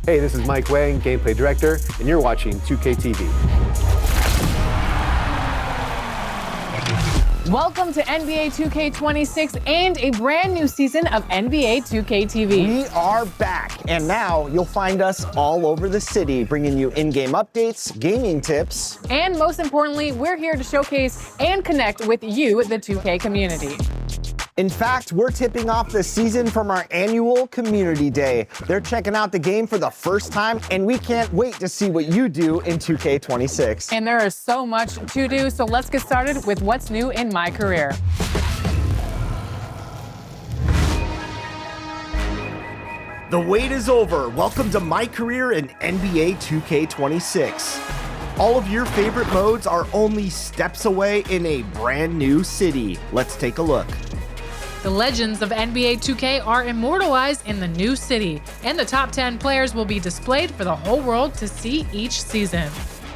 Hey, this is Mike Wang, Gameplay Director, and you're watching 2K TV. Welcome to NBA 2K26 and a brand new season of NBA 2K TV. We are back, and now you'll find us all over the city, bringing you in-game updates, gaming tips. And most importantly, we're here to showcase and connect with you, the 2K community. In fact, we're tipping off the season from our annual Community Day. They're checking out the game for the first time, and we can't wait to see what you do in 2K26. And there is so much to do, so let's get started with what's new in MyCareer. The wait is over. Welcome to MyCareer in NBA 2K26. All of your favorite modes are only steps away in a brand new city. Let's take a look. The legends of NBA 2K are immortalized in the new city, and the top 10 players will be displayed for the whole world to see each season.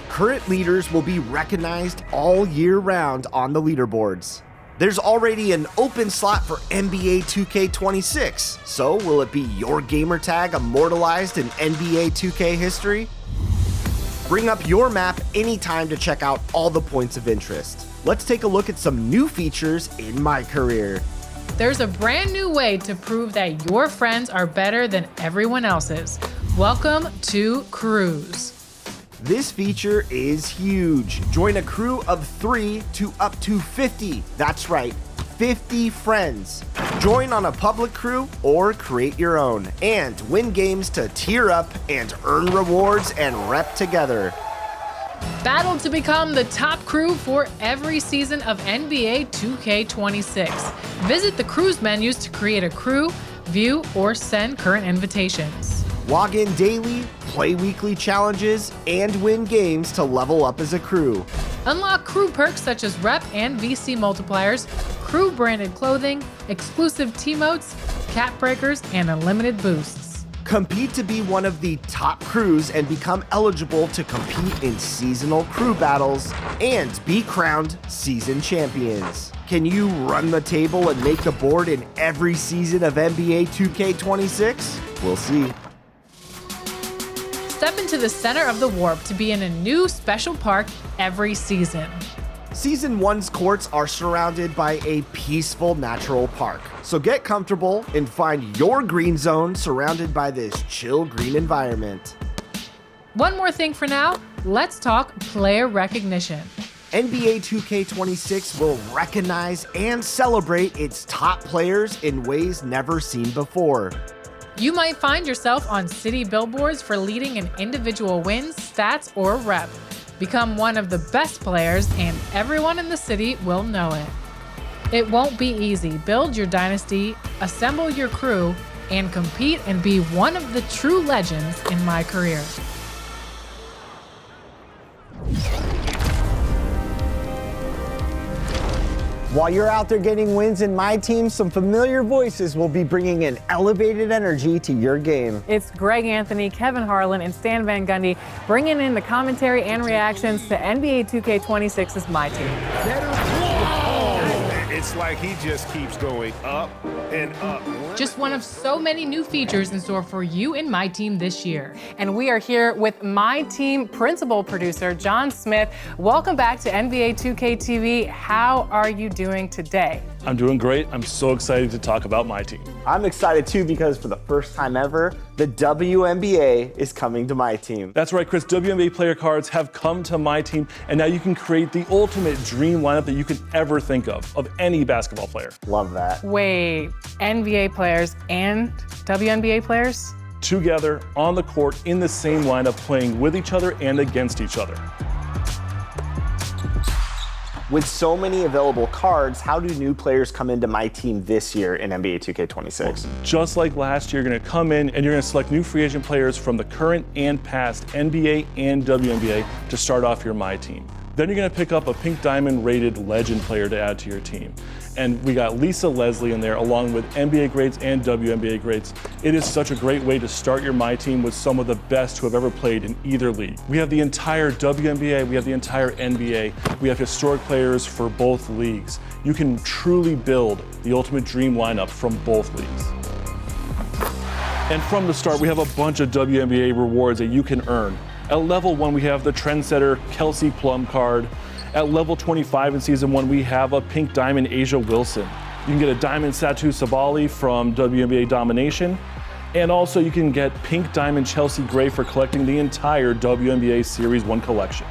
Current leaders will be recognized all year round on the leaderboards. There's already an open slot for NBA 2K26, so will it be your gamer tag immortalized in NBA 2K history? Bring up your map anytime to check out all the points of interest. Let's take a look at some new features in MyCareer. There's a brand new way to prove that your friends are better than everyone else's. Welcome to Crews. This feature is huge. Join a crew of 3 to up to 50. That's right, 50 friends. Join on a public crew or create your own and win games to tier up and earn rewards and rep together. Battle to become the top crew for every season of NBA 2K26. Visit the Crews menus to create a crew, view, or send current invitations. Log in daily, play weekly challenges, and win games to level up as a crew. Unlock crew perks such as rep and VC multipliers, crew branded clothing, exclusive T-motes, cap breakers, and unlimited boosts. Compete to be one of the top crews and become eligible to compete in seasonal crew battles and be crowned season champions. Can you run the table and make the board in every season of NBA 2K26? We'll see. Step into the center of the Warp to be in a new special park every season. Season 1's courts are surrounded by a peaceful natural park. So get comfortable and find your green zone surrounded by this chill green environment. One more thing for now, let's talk player recognition. NBA 2K26 will recognize and celebrate its top players in ways never seen before. You might find yourself on city billboards for leading in individual wins, stats, or rep. Become one of the best players and everyone in the city will know it. It won't be easy. Build your dynasty, assemble your crew, and compete and be one of the true legends in MyCareer. While you're out there getting wins in my team, some familiar voices will be bringing an elevated energy to your game. It's Greg Anthony, Kevin Harlan, and Stan Van Gundy bringing in the commentary and reactions to NBA 2K26's My Team. It's like he just keeps going up and up. Just one of so many new features in store for you and My Team this year. And we are here with My Team principal producer, John Smith. Welcome back to NBA 2K TV. How are you doing today? I'm doing great. I'm so excited to talk about My Team. I'm excited too because for the first time ever, the WNBA is coming to My Team. That's right, Chris. WNBA player cards have come to My Team, and now you can create the ultimate dream lineup that you could ever think of any basketball player. Love that. Wait, NBA players and WNBA players? Together, on the court, in the same lineup, playing with each other and against each other. With so many available cards, how do new players come into My Team this year in NBA 2K26? Just like last year, you're going to come in and you're going to select new free agent players from the current and past NBA and WNBA to start off your My Team. Then you're going to pick up a pink diamond rated legend player to add to your team. And we got Lisa Leslie in there along with NBA grades and WNBA grades. It is such a great way to start your My Team with some of the best who have ever played in either league. We have the entire WNBA, we have the entire NBA, we have historic players for both leagues. You can truly build the ultimate dream lineup from both leagues. And from the start, we have a bunch of WNBA rewards that you can earn. At level 1, we have the trendsetter Kelsey Plum card. At level 25 in season 1, we have a pink diamond Asia Wilson. You can get a diamond Satu Sabali from WNBA Domination. And also you can get pink diamond Chelsea Gray for collecting the entire WNBA Series 1 collection.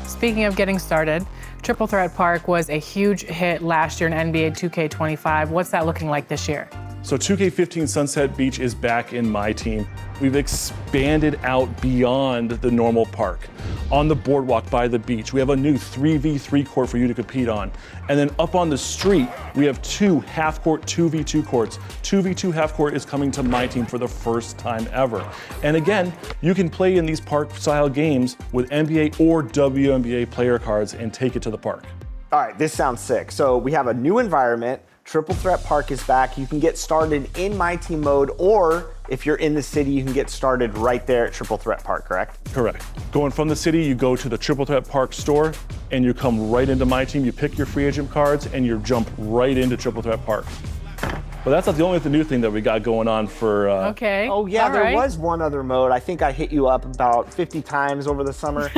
Speaking of getting started, Triple Threat Park was a huge hit last year in NBA 2K25. What's that looking like this year? So 2K15 Sunset Beach is back in MyTeam. We've expanded out beyond the normal park. On the boardwalk by the beach, we have a new 3v3 court for you to compete on. And then up on the street, we have 2 half-court 2v2 courts. 2v2 half-court is coming to MyTeam for the first time ever. And again, you can play in these park-style games with NBA or WNBA player cards and take it to the park. All right, this sounds sick. So we have a new environment. Triple Threat Park is back. You can get started in MyTeam mode, or if you're in the city, you can get started right there at Triple Threat Park, correct? Correct. Going from the city, you go to the Triple Threat Park store, and you come right into MyTeam. You pick your free agent cards, and you jump right into Triple Threat Park. But that's not the only new thing that we got going on for... Okay. Oh yeah, All there right. was one other mode. I think I hit you up about 50 times over the summer.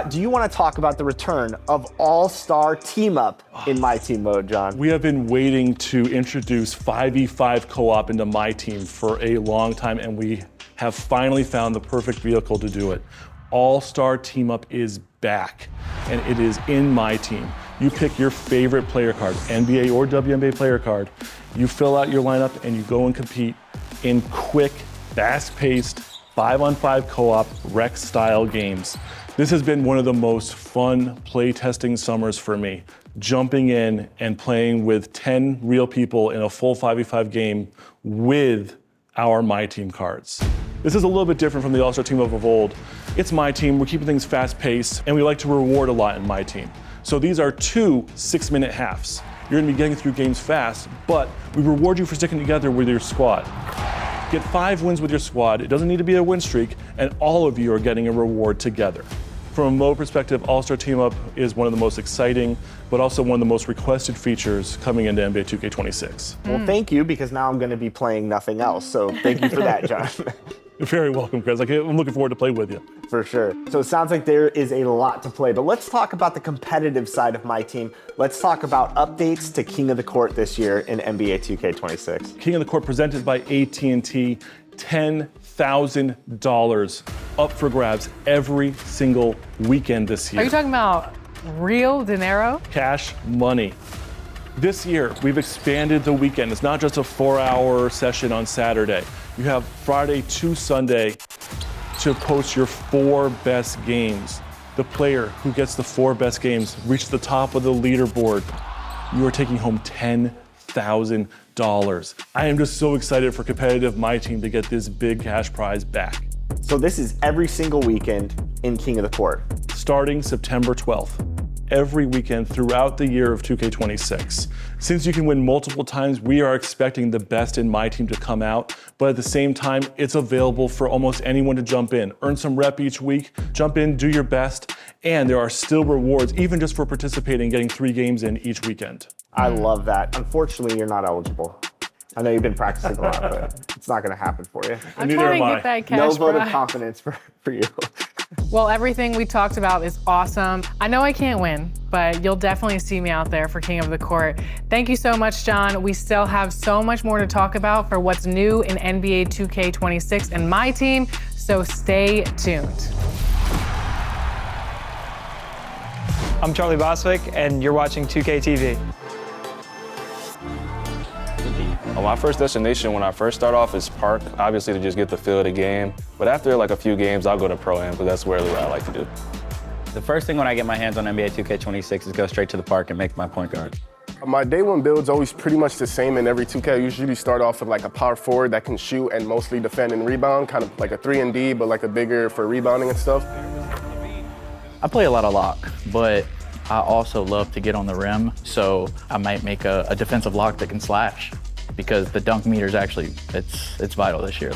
Do you want to talk about the return of All-Star Team Up in MyTeam mode, John? We have been waiting to introduce 5v5 co-op into MyTeam for a long time, and we have finally found the perfect vehicle to do it. All-Star Team Up is back, and it is in MyTeam. You pick your favorite player card, NBA or WNBA player card. You fill out your lineup and you go and compete in quick, fast-paced, 5-on-5 co-op rec-style games. This has been one of the most fun play-testing summers for me. Jumping in and playing with 10 real people in a full 5v5 game with our MyTeam cards. This is a little bit different from the All-Star Team of old. It's MyTeam, we're keeping things fast-paced, and we like to reward a lot in MyTeam. So these are 2 6-minute halves. You're gonna be getting through games fast, but we reward you for sticking together with your squad. Get 5 wins with your squad. It doesn't need to be a win streak, and all of you are getting a reward together. From a mode perspective, All-Star Team Up is one of the most exciting, but also one of the most requested features coming into NBA 2K26. Well, thank you, because now I'm going to be playing nothing else. So thank you for that, John. You're very welcome, Chris. I'm looking forward to play with you. For sure. So it sounds like there is a lot to play, but let's talk about the competitive side of MyTeam. Let's talk about updates to King of the Court this year in NBA 2K26. King of the Court presented by AT&T, $10,000 up for grabs every single weekend this year. Are you talking about real dinero? Cash money. This year, we've expanded the weekend. It's not just a 4-hour session on Saturday. You have Friday to Sunday to post your 4 best games. The player who gets the 4 best games reaches the top of the leaderboard. You are taking home $10,000. I am just so excited for competitive MyTeam to get this big cash prize back. So this is every single weekend in King of the Court. Starting September 12th. Every weekend throughout the year of 2K26. Since you can win multiple times, we are expecting the best in MyTeam to come out, but at the same time, it's available for almost anyone to jump in. Earn some rep each week, jump in, do your best, and there are still rewards, even just for participating, getting 3 games in each weekend. I love that. Unfortunately, you're not eligible. I know you've been practicing a lot, but it's not going to happen for you. I'm Neither trying am to I. get that cash No vote of prize. confidence for you. Well, everything we talked about is awesome. I know I can't win, but you'll definitely see me out there for King of the Court. Thank you so much, John. We still have so much more to talk about for what's new in NBA 2K26 and MyTeam, so stay tuned. I'm Charlie Boswick, and you're watching 2K TV. My first destination when I first start off is park, obviously to just get the feel of the game. But after like a few games, I'll go to Pro-Am because that's really what I like to do. The first thing when I get my hands on NBA 2K26 is go straight to the park and make my point guard. My day one build's always pretty much the same in every 2K. I usually start off with like a power forward that can shoot and mostly defend and rebound, kind of like a 3-and-D, but like a bigger for rebounding and stuff. I play a lot of lock, but I also love to get on the rim, so I might make a defensive lock that can slash, because the dunk meter is actually, it's vital this year.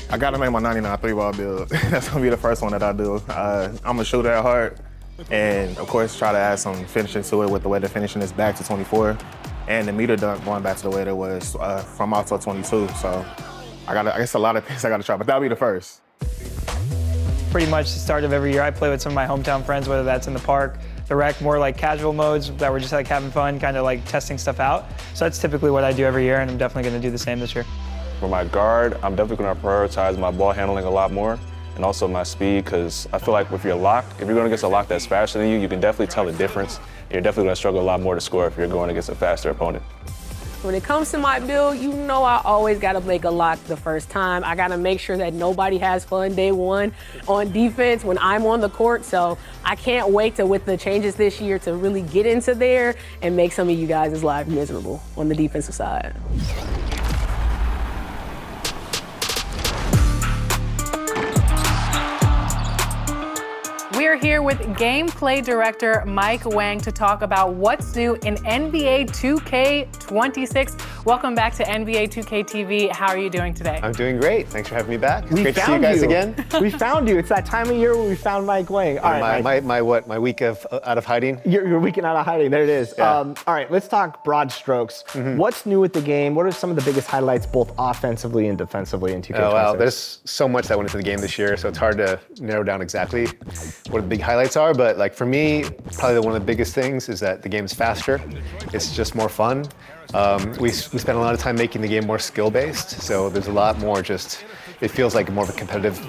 I gotta make my 99 3-ball build. That's gonna be the first one that I do. I'm gonna shoot at hard, and of course try to add some finishing to it with the way the finishing is back to 24, and the meter dunk going back to the way it was from also 22. So I guess a lot of things I gotta try, but that'll be the first. Pretty much the start of every year, I play with some of my hometown friends, whether that's in the park, the rec, more like casual modes that we're just like having fun, kind of like testing stuff out. So that's typically what I do every year, and I'm definitely going to do the same this year. For my guard, I'm definitely going to prioritize my ball handling a lot more, and also my speed, because I feel like if you're locked, if you're going against a lock that's faster than you, you can definitely tell the difference. You're definitely going to struggle a lot more to score if you're going against a faster opponent. When it comes to my build, you know I always gotta make a lock the first time. I gotta make sure that nobody has fun day one on defense when I'm on the court. So I can't wait with the changes this year to really get into there and make some of you guys' lives miserable on the defensive side. We're here with gameplay director Mike Wang to talk about what's new in NBA 2K26. Welcome back to NBA 2K TV. How are you doing today? I'm doing great. Thanks for having me back. It's We great to see you found guys you. again. We found you. It's that time of year where we found Mike Wang. All right, Mike. My week of out of hiding? You're weekend out of hiding. There it is. Yeah. All right, let's talk broad strokes. What's new with the game? What are some of the biggest highlights, both offensively and defensively in 2K26? Oh, wow, there's so much that went into the game this year, so it's hard to narrow down exactly what the big highlights are. But like for me, probably one of the biggest things is that the game's faster. It's just more fun. We spent a lot of time making the game more skill-based, so there's a lot more it feels like more of a competitive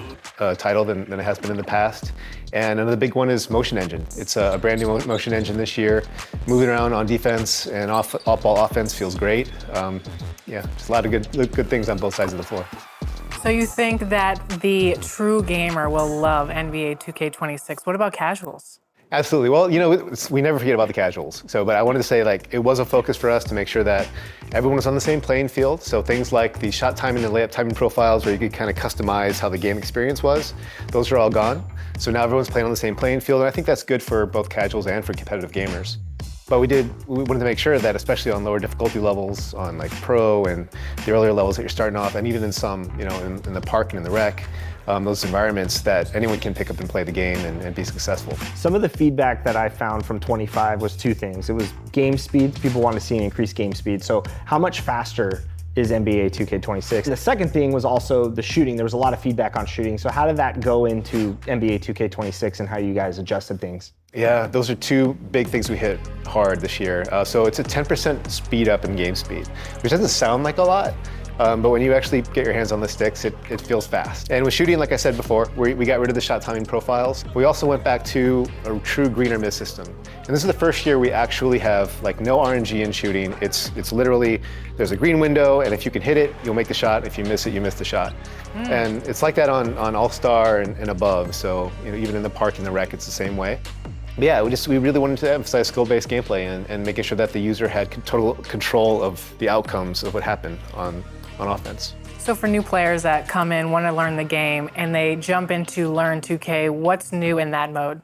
title than it has been in the past. And another big one is motion engine. It's a brand new motion engine this year. Moving around on defense and off-ball offense feels great. Yeah, just a lot of good things on both sides of the floor. So you think that the true gamer will love NBA 2K26. What about casuals? Absolutely. Well, we never forget about the casuals. But I wanted to say, it was a focus for us to make sure that everyone was on the same playing field. So things like the shot timing and layup timing profiles, where you could kind of customize how the game experience was, those are all gone. So now everyone's playing on the same playing field, and I think that's good for both casuals and for competitive gamers. But we wanted to make sure that, especially on lower difficulty levels, on pro and the earlier levels that you're starting off, and even in some, in the park and in the rec, those environments, that anyone can pick up and play the game and be successful. Some of the feedback that I found from 25 was two things. It was game speed. People want to see an increased game speed. So how much faster is NBA 2K26? The second thing was also the shooting. There was a lot of feedback on shooting. So how did that go into NBA 2K26 and how you guys adjusted things? Yeah, those are two big things we hit hard this year. So it's a 10% speed up in game speed, which doesn't sound like a lot, but when you actually get your hands on the sticks, it feels fast. And with shooting, like I said before, we got rid of the shot timing profiles. We also went back to a true green or miss system. And this is the first year we actually have no RNG in shooting. It's literally, there's a green window, and if you can hit it, you'll make the shot. If you miss it, you miss the shot. And it's like that on All-Star and above. So even in the park and the rec, it's the same way. But yeah, we really wanted to emphasize skill-based gameplay and making sure that the user had total control of the outcomes of what happened on offense. So for new players that come in, want to learn the game, and they jump into Learn 2K, what's new in that mode?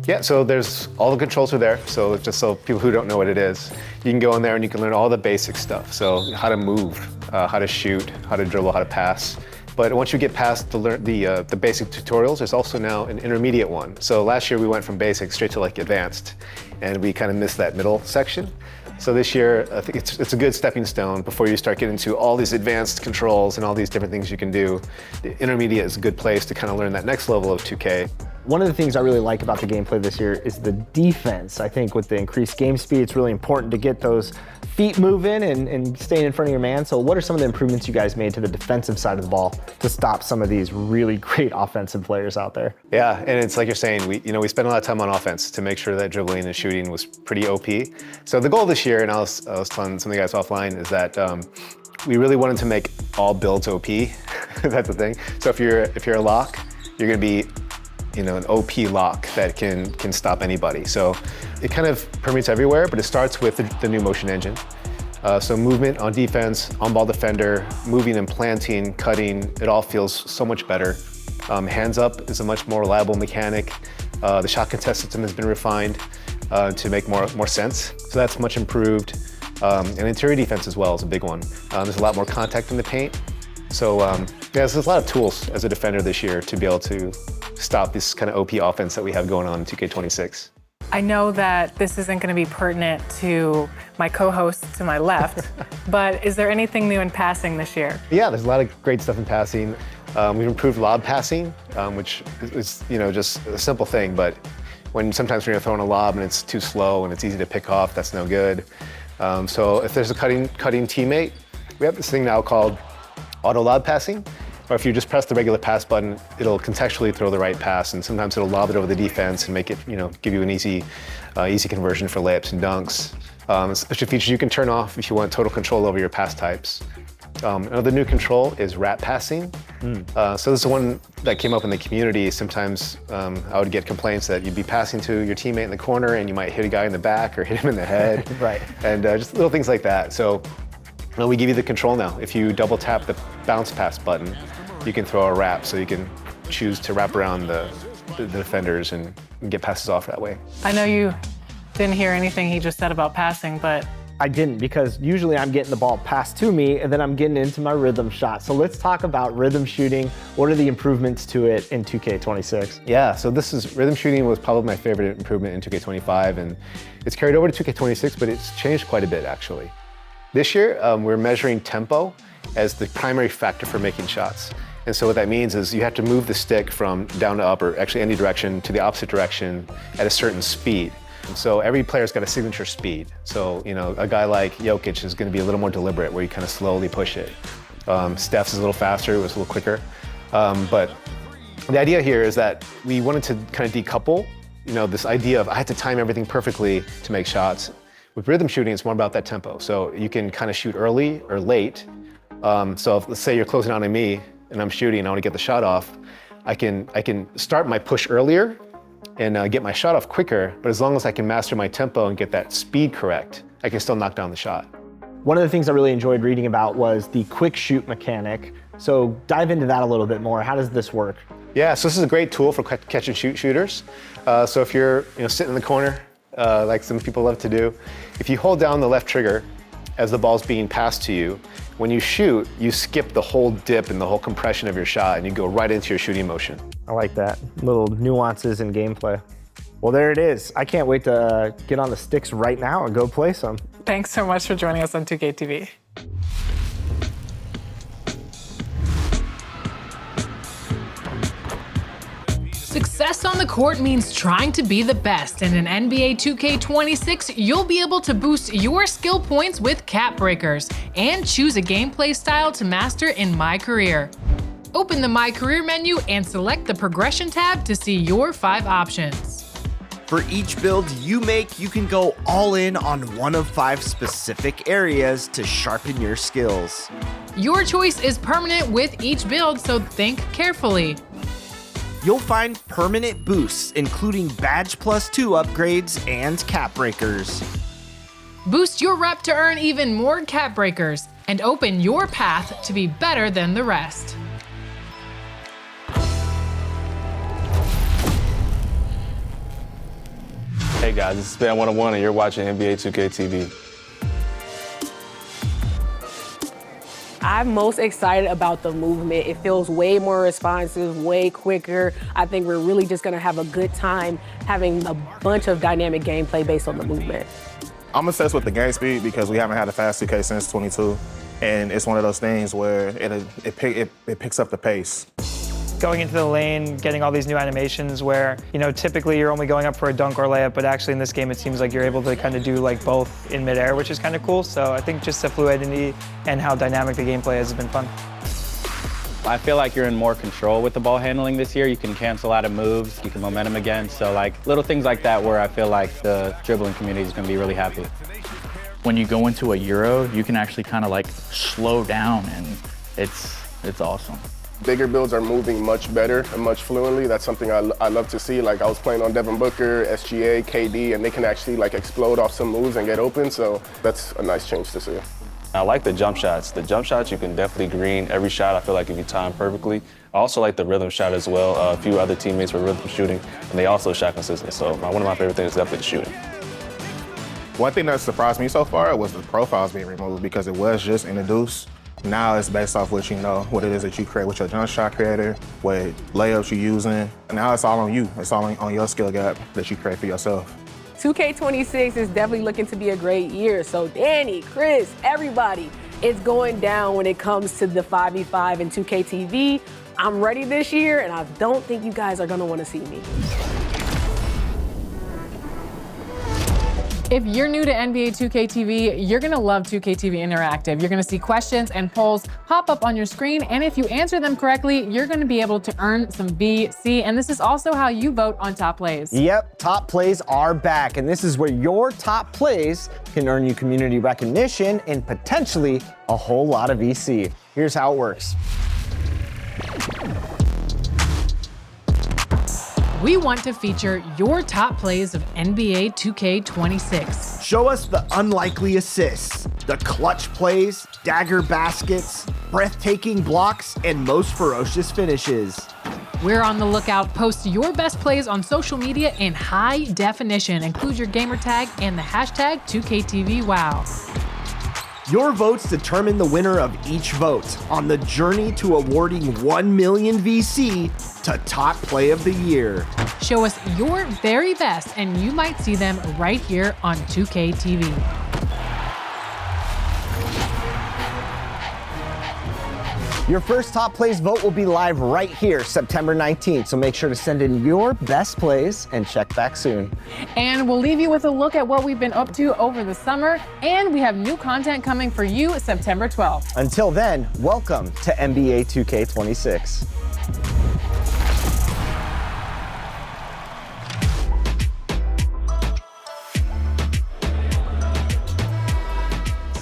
Yeah, so there's all the controls are there. So just so people who don't know what it is, you can go in there and you can learn all the basic stuff. So how to move, how to shoot, how to dribble, how to pass. But once you get past the basic tutorials, there's also now an intermediate one. So last year we went from basic straight to advanced, and we kind of missed that middle section. So this year, I think it's a good stepping stone before you start getting into all these advanced controls and all these different things you can do. The intermediate is a good place to kind of learn that next level of 2K. One of the things I really like about the gameplay this year is the defense. I think with the increased game speed, it's really important to get those feet moving and staying in front of your man. So what are some of the improvements you guys made to the defensive side of the ball to stop some of these really great offensive players out there? Yeah, and it's like you're saying, we spent a lot of time on offense to make sure that dribbling and shooting was pretty OP. So the goal this year, and I was telling some of the guys offline, is that we really wanted to make all builds OP. That's the thing. So if you're a lock, you're going to be an OP lock that can stop anybody. So it kind of permeates everywhere, but it starts with the new motion engine. So movement on defense, on-ball defender, moving and planting, cutting, it all feels so much better. Hands up is a much more reliable mechanic. The shot contest system has been refined to make more sense. So that's much improved. And interior defense as well is a big one. There's a lot more contact in the paint. So there's a lot of tools as a defender this year to be able to stop this kind of OP offense that we have going on in 2K26. I know that this isn't going to be pertinent to my co-host to my left, but is there anything new in passing this year? Yeah, there's a lot of great stuff in passing. We've improved lob passing, which is just a simple thing, but sometimes when you're throwing a lob and it's too slow and it's easy to pick off, that's no good. So if there's a cutting teammate, we have this thing now called auto lob passing, or if you just press the regular pass button, it'll contextually throw the right pass, and sometimes it'll lob it over the defense and make it, give you an easy conversion for layups and dunks. Special features you can turn off if you want total control over your pass types. Another new control is wrap passing. So this is one that came up in the community. Sometimes I would get complaints that you'd be passing to your teammate in the corner and you might hit a guy in the back or hit him in the head. Right. And just little things like that. So we give you the control now. If you double tap the bounce pass button, you can throw a wrap. So you can choose to wrap around the defenders and get passes off that way. I know you didn't hear anything he just said about passing, but I didn't, because usually I'm getting the ball passed to me and then I'm getting into my rhythm shot. So let's talk about rhythm shooting. What are the improvements to it in 2K26? Yeah, so rhythm shooting was probably my favorite improvement in 2K25, and it's carried over to 2K26, but it's changed quite a bit actually. This year, we're measuring tempo as the primary factor for making shots. And so what that means is you have to move the stick from down to up, or actually any direction, to the opposite direction at a certain speed. And so every player's got a signature speed. So, a guy like Jokic is going to be a little more deliberate, where you kind of slowly push it. Steph's is a little faster, it was a little quicker. But the idea here is that we wanted to kind of decouple, this idea of I had to time everything perfectly to make shots. With rhythm shooting, it's more about that tempo. So you can kind of shoot early or late. So let's say you're closing on me and I'm shooting and I want to get the shot off, I can start my push earlier and get my shot off quicker, but as long as I can master my tempo and get that speed correct, I can still knock down the shot. One of the things I really enjoyed reading about was the quick shoot mechanic. So dive into that a little bit more. How does this work? Yeah, so this is a great tool for catch and shoot shooters. So if you're sitting in the corner, like some people love to do, if you hold down the left trigger as the ball's being passed to you, when you shoot, you skip the whole dip and the whole compression of your shot and you go right into your shooting motion. I like that. Little nuances in gameplay. Well, there it is. I can't wait to get on the sticks right now and go play some. thanks so much for joining us on 2K TV. Success on the court means trying to be the best, and in NBA 2K26, you'll be able to boost your skill points with cap breakers and choose a gameplay style to master in MyCareer. Open the MyCareer menu and select the progression tab to see your 5 options. For each build you make, you can go all in on one of 5 specific areas to sharpen your skills. Your choice is permanent with each build, so think carefully. You'll find permanent boosts, including Badge Plus 2 upgrades and cap breakers. Boost your rep to earn even more cap breakers and open your path to be better than the rest. Hey guys, this is Span 101 and you're watching NBA 2K TV. I'm most excited about the movement. It feels way more responsive, way quicker. I think we're really just gonna have a good time having a bunch of dynamic gameplay based on the movement. I'm obsessed with the game speed because we haven't had a fast 2K since 22. And it's one of those things where it picks up the pace. Going into the lane, getting all these new animations where, typically you're only going up for a dunk or layup, but actually in this game it seems like you're able to kind of do like both in midair, which is kind of cool. So I think just the fluidity and how dynamic the gameplay has been fun. I feel like you're in more control with the ball handling this year. You can cancel out of moves, you can momentum again. So like little things like that where I feel like the dribbling community is gonna be really happy. When you go into a Euro, you can actually kind of like slow down, and it's awesome. Bigger builds are moving much better and much fluently. That's something I love to see. Like I was playing on Devin Booker, SGA, KD, and they can actually like explode off some moves and get open. So that's a nice change to see. I like the jump shots. The jump shots, you can definitely green every shot. I feel like if you time perfectly. I also like the rhythm shot as well. A few other teammates were rhythm shooting, and they also shot consistent. So one of my favorite things is definitely the shooting. One thing that surprised me so far was the profiles being removed because it was just introduced. Now it's based off what what it is that you create with your jump shot creator, what layups you're using. And now it's all on you. It's all on your skill gap that you create for yourself. 2K26 is definitely looking to be a great year. So Danny, Chris, everybody, it's going down when it comes to the 5v5 and 2K TV. I'm ready this year, and I don't think you guys are gonna wanna see me. If you're new to NBA 2K TV, you're gonna love 2K TV Interactive. You're gonna see questions and polls pop up on your screen, and if you answer them correctly, you're gonna be able to earn some VC, and this is also how you vote on top plays. Yep, top plays are back, and this is where your top plays can earn you community recognition and potentially a whole lot of VC. Here's how it works. We want to feature your top plays of NBA 2K26. Show us the unlikely assists, the clutch plays, dagger baskets, breathtaking blocks, and most ferocious finishes. We're on the lookout. Post your best plays on social media in high definition. Include your gamer tag and the hashtag 2KTVWow. Your votes determine the winner of each vote on the journey to awarding 1 million VC to top play of the year. Show us your very best, and you might see them right here on 2K TV. Your first top plays vote will be live right here, September 19th, so make sure to send in your best plays and check back soon. And we'll leave you with a look at what we've been up to over the summer, and we have new content coming for you September 12th. Until then, welcome to NBA 2K26.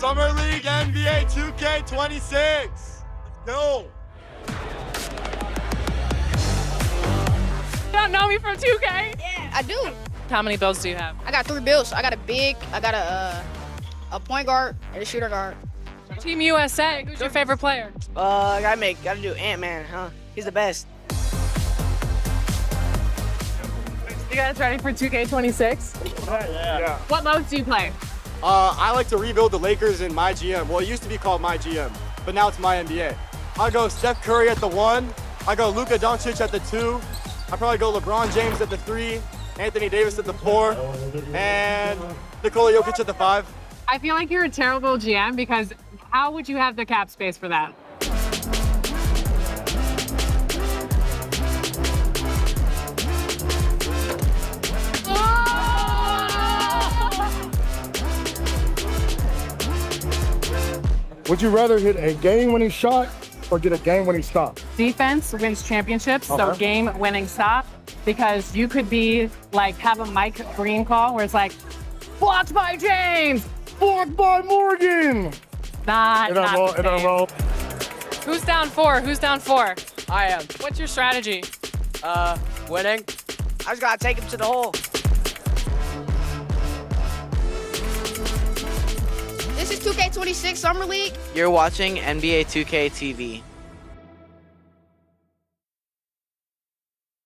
Summer League NBA 2K26. Go. You don't know me from 2K? Yeah, I do. How many builds do you have? I got 3 builds. I got a big, I got a point guard and a shooter guard. Team USA, who's your favorite player? Gotta do Ant-Man, huh? He's the best. You guys ready for 2K26? Yeah. What modes do you play? I like to rebuild the Lakers in MyGM. Well, it used to be called MyGM, but now it's MyNBA. I go Steph Curry at the 1. I go Luka Doncic at the 2. I probably go LeBron James at the 3. Anthony Davis at the 4. And Nikola Jokic at the 5. I feel like you're a terrible GM because how would you have the cap space for that? Would you rather hit a game-winning shot or get a game-winning stop? Defense wins championships, so game-winning stop, because you could be like, have a Mike Green call where it's like, blocked by James, Blocked by Morgan! not the same. Who's down 4? Who's down 4? I am. What's your strategy? Winning. I just gotta take him to the hole. This is 2K26 Summer League. You're watching NBA 2K TV.